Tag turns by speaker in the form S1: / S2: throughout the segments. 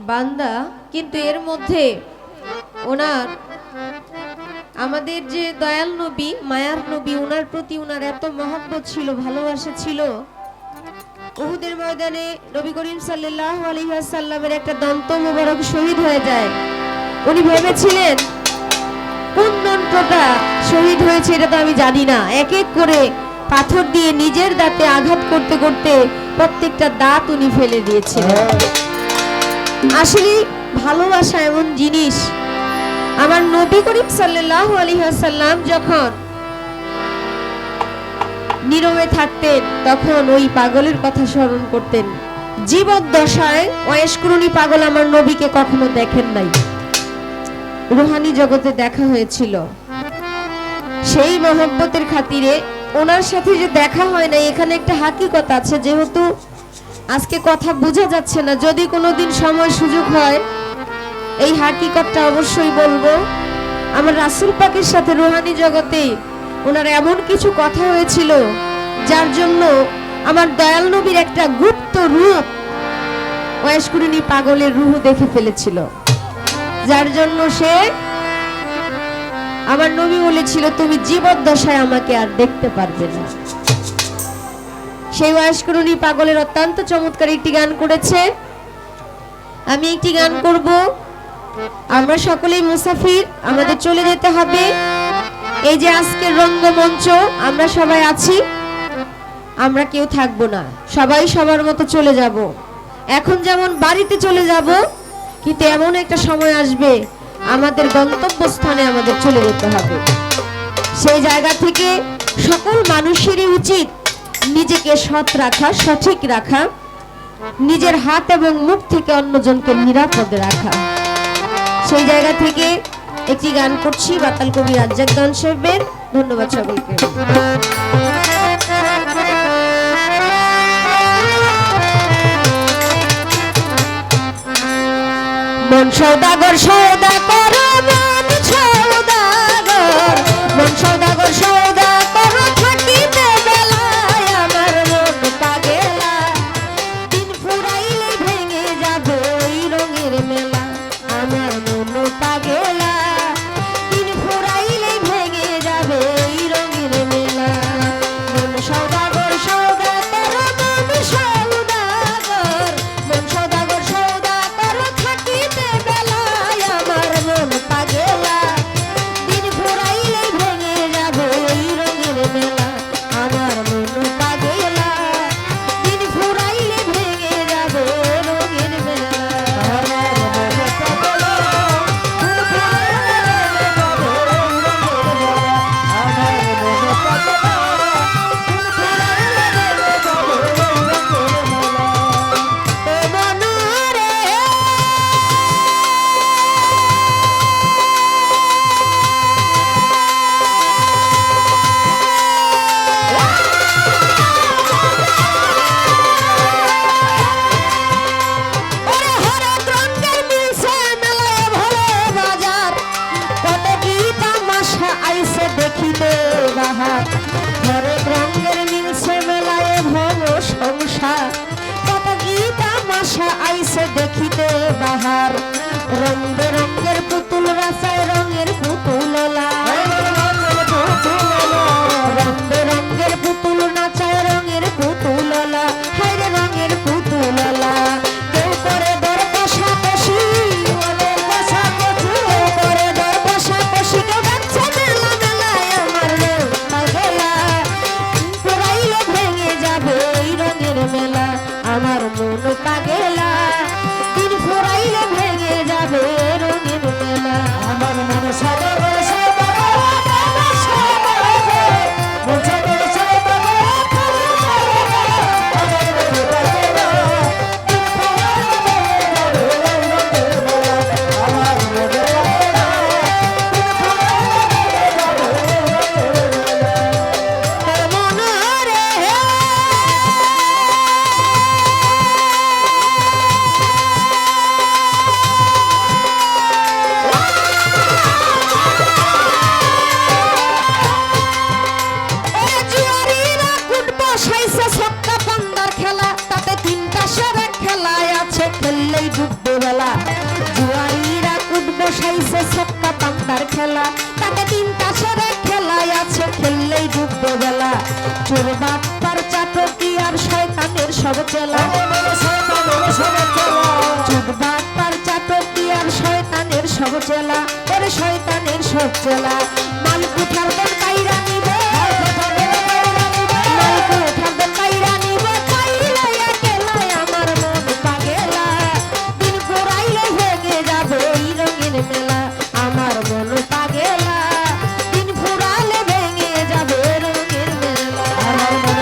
S1: বান্দা, কিন্তু এর মধ্যে ওনার আমাদের যে দয়াল নবী, মায়ার নবী, ওনার প্রতি ওনার এত মহব্বত ছিল, ভালোবাসা ছিল। উহুদের ময়দানে নবী করিম সাল্লাল্লাহু আলাইহি ওয়াসাল্লামের একটা দন্ত মোবারক শহীদ হয়ে যায়। উনি ভেবেছিলেন কোন দন্তটা শহীদ হয়েছে এটা তো আমি জানি না। এক এক করে পাথর দিয়ে নিজের দাঁতে আঘাত করতে করতে প্রত্যেকটা দাঁত উনি ফেলে দিয়েছিলেন। আসলে ভালোবাসা এমন জিনিস, আমার নবী করিম সাল্লাল্লাহু আলাইহি ওয়াসাল্লাম যখন নীরবে থাকতেন তখন ওই পাগলের কথা স্মরণ করতেন। জীবদ্দশায় ওয়াইশকুরুনি পাগল আমার নবীকে কখনো দেখেন নাই, রুহানি জগতে দেখা হয়েছিল। সেই মহব্বতের খাতিরে ওনার সাথে যে দেখা হয় না, এখানে একটা হাকিকত আছে। যেহেতু আজকে কথা বোঝা যাচ্ছে না, যদি কোনোদিন সময় সুযোগ হয় এই হাকিকতটা অবশ্যই বলবো। আমার রাসূল পাকের সাথে রুহানি জগতে ওনার এমন কিছু কথা হয়েছিল যার জন্য আমার দয়াল নবীর একটা গুপ্ত রূপ ওয়াইশকুরুনি পাগলের রূহ দেখে ফেলেছিল, যার জন্য সে আমার নবী বলেছিল তুমি জীবদ্দশায় আমাকে আর দেখতে পারবে না। সেই ওয়াইশকুরুনি পাগলের অত্যন্ত চমৎকার একটি গান করেছে। আমি একটি গান করব। আমরা সকলেই মুসাফির, আমাদের চলে যেতে হবে। এই যে আজকের রঙ্গমঞ্চ, আমরা সবাই আছি, আমরা কেউ থাকবো না, সবাই সবার মতো চলে যাব। এখন যেমন বাড়িতে চলে যাব, কিন্তু এমন একটা সময় আসবে আমাদের গন্তব্যস্থানে আমাদের চলে যেতে হবে। সেই জায়গা থেকে সকল মানুষেরই উচিত নিজেকে সৎ রাখা, সঠিক রাখা, নিজের হাত এবং মুখ থেকে অন্যজনকে নিরাপদে রাখা। সেই জায়গা থেকে একটি গান করছি বাতাল কবি রাজ্জাক খান সাহেবের। ধন্যবাদ সকলকে। মন সওদাগর সওদা করো, মন সওদাগর, মন সওদাগর সওদা করো, থাকিতে বেলায় আমার মন পাগেলা, দিন ফুরাইলে ভেঙে যাবে ওই রঙের মেলা, আমার মন পাগেলা, দিন ফুরাইলে ভেঙে যাবে ওই রঙের মেলা। মন সওদাগর সওদা করো, মন সওদাগর, মন সওদাগর সওদা করো, থাকিতে বেলায় আমার মন পাগেলা, দিন ফুরাইলে ভেঙে যাবে ওই রঙের মেলা, আমার মন পাগেলা, দিন ফুরাইলে ভেঙে যাবে রঙের মেলা, আমার মন পাগেলা, দিন ফুরাইলে আমার মন পাগেলা, দিন ফুরাইলে যাবে রঙের মেলা। ও মনুরে ওরে হরেক রঙের মিলছে মেলায় ভরে বাজার, কত কি তামাশা আইছে দেখিতে বাহার, হরেক রঙের মিলছে মেলায় ভব সংসার, কত কি তামাশা আইছে দেখিতে বাহার, রং বেরঙের পুতুল রাসায় রঙের পুতুললা, রং বেরঙের পুতুল নাচায় রঙের পুতুললা, হায়রে রঙের পুতুললা, কেউ করে দর কষাকষি, অনেক কষাকষি, কেউ করে দর কষাকষি, কেউ গাচ্ছে মেলা মেলায় আমার মন পাগেলা, পুরাইলে ভেঙে যাবে এই রঙের মেলা, আমার মন পাগেলা, দিন ফুরাইলে ভেঙে যাবে ডুববে বেলা জুয়ারিরা কুট বসাইছে ছক্কা পান্তার খেলা তাতে তিনটা সেরে খেলায় আছে খেললেই ডুববে বেলা চোর বাটপার চাটকি আর শয়তানের সব চেলা চোর বাটপার চাটকি আর শয়তানের সব চেলা ওরে শয়তানের সব চেলা মাল কুঠার দেন কাইরা নিবে মাল কুঠার দেন কাইরা নিবে কাইলায়া গেলায় আমার মন পাগেলা দিন ঘুরাইলে ভেঙে যাবে এই রঙের মেলা আমার মন পাগেলা দিন ফুরালে ভেঙে যাবে রঙের মেলা আমার মন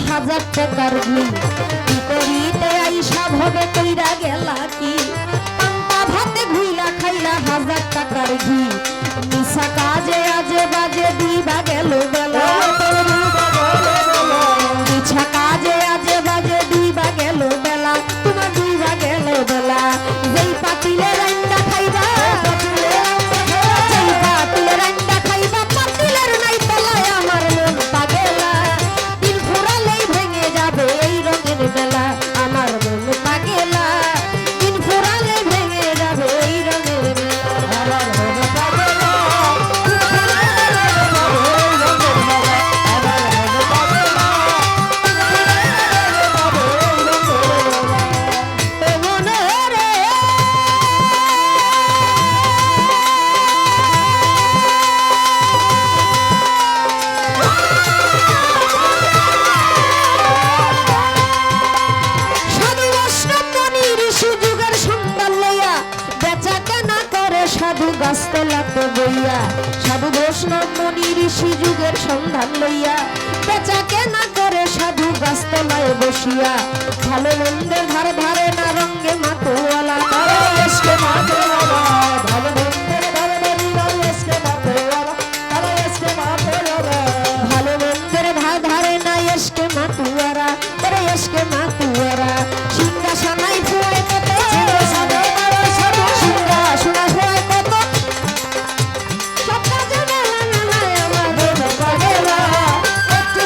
S1: হাজার টাকার ঘি কি করিতে আইসা ভবে কইরা গেলা কি পান্তা ভাতে ঘুইলা খাইলা হাজার টাকার ঘি মিশা কাজে আজে বাজে দিবা গেল বেলা মিছা কাজে আজে বাজে দিবা গেল বেলা তোমার দিবা গেল বেলা যেই পাতিলে রান্না খাইবা যেই পাতিলে রান্না খাইবা পাতিলের নাই তলায় আমার মন পাগেলা এই রঙের বেলা আমার মন পাগেলা দিন ফুরালে ভেঙে যাবে এই রঙের বেলা আমার মন পাগেলা সাধু গাছতলাতে বইয়া সাধু বৈষ্ণব মুনি ঋষি যুগের সন্ধান লইয়া বেচা কেনা করে সাধু গাছতলায় বসিয়া ভালো মন্দের ধারে ধারে না রঙ্গে মাতোয়ালা ভালো মন্দের ধারে ধারে না এসকে মাতুয়ারা করে এসকে মাতুয়ারা সিংহাসনাই ফুয়ে কত সিংহাসনা ফুয়ে কত সব কাজে মেলা মেলায় আমার মন পাগেলা একটু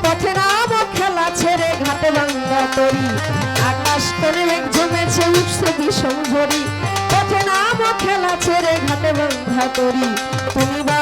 S1: পথে নাম খেলা ছেড়ে ঘাটে ভাঙ্গা তরি আকাশ করে মেঘ জমেছে উঠছে বিষম ঝরি পথে নাম খেলা ছেড়ে ঘাটে ভাঙ্গা তরি তুমি বা